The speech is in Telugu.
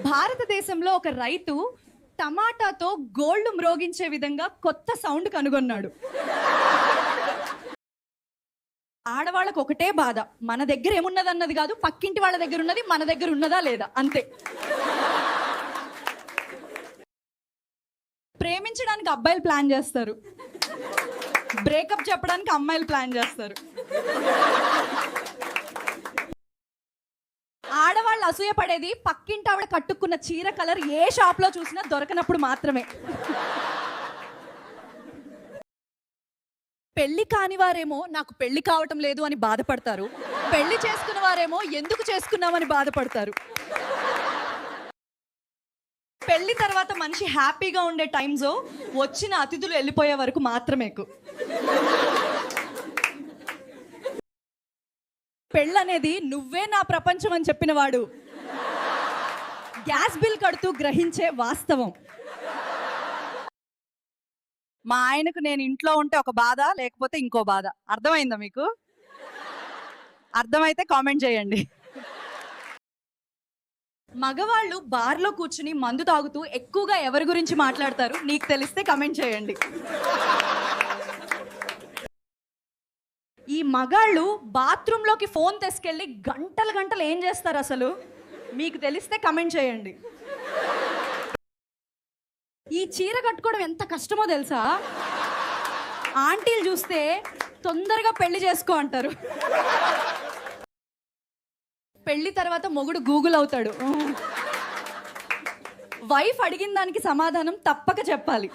భారతదేశంలో ఒక రైతు టమాటాతో గోల్డ్ మ్రోగించే విధంగా కొత్త సౌండ్ కనుగొన్నాడు. ఆడవాళ్ళకు ఒకటే బాధ, మన దగ్గర ఏమున్నది అన్నది కాదు, పక్కింటి వాళ్ళ దగ్గర ఉన్నది మన దగ్గర ఉన్నదా లేదా అంతే. ప్రేమించడానికి అబ్బాయిలు ప్లాన్ చేస్తారు, బ్రేకప్ చెప్పడానికి అమ్మాయిలు ప్లాన్ చేస్తారు. ఆడవాళ్ళు అసూయ పడేది పక్కింటి ఆవిడ కట్టుకున్న చీర కలర్ ఏ షాప్ లో చూసినా దొరకనప్పుడు మాత్రమే. పెళ్లి కాని వారేమో నాకు పెళ్లి కావటం లేదు అని బాధపడతారు, పెళ్లి చేసుకున్న వారేమో ఎందుకు చేసుకున్నామని బాధపడతారు. పెళ్లి తర్వాత మనిషి హ్యాపీగా ఉండే టైం జోన్ వచ్చిన అతిథులు వెళ్ళిపోయే వరకు మాత్రమే. పెళ్ళనేది నువ్వే నా ప్రపంచం అని చెప్పిన వాడు గ్యాస్ బిల్ కడుతూ గ్రహించే వాస్తవం. మా ఆయనకు నేను ఇంట్లో ఉంటే ఒక బాధ, లేకపోతే ఇంకో బాధ. అర్థమైందా మీకు? అర్థమైతే కామెంట్ చేయండి. మగవాళ్ళు బార్లో కూర్చుని మందు తాగుతూ ఎక్కువగా ఎవరి గురించి మాట్లాడతారు? నీకు తెలిస్తే కమెంట్ చేయండి. ఈ మగాళ్ళు బాత్రూంలోకి ఫోన్ తీసుకెళ్ళి గంటలు గంటలు ఏం చేస్తారు అసలు? మీకు తెలిస్తే కమెంట్ చేయండి. ఈ చీర కట్టుకోవడం ఎంత కష్టమో తెలుసా? ఆంటీలు చూస్తే తొందరగా పెళ్లి చేసుకో అంటారు. పెళ్లి తర్వాత మొగుడు గూగుల్ అవుతాడు. వైఫ్ అడిగిన దానికి సమాధానం తప్పక చెప్పాలి.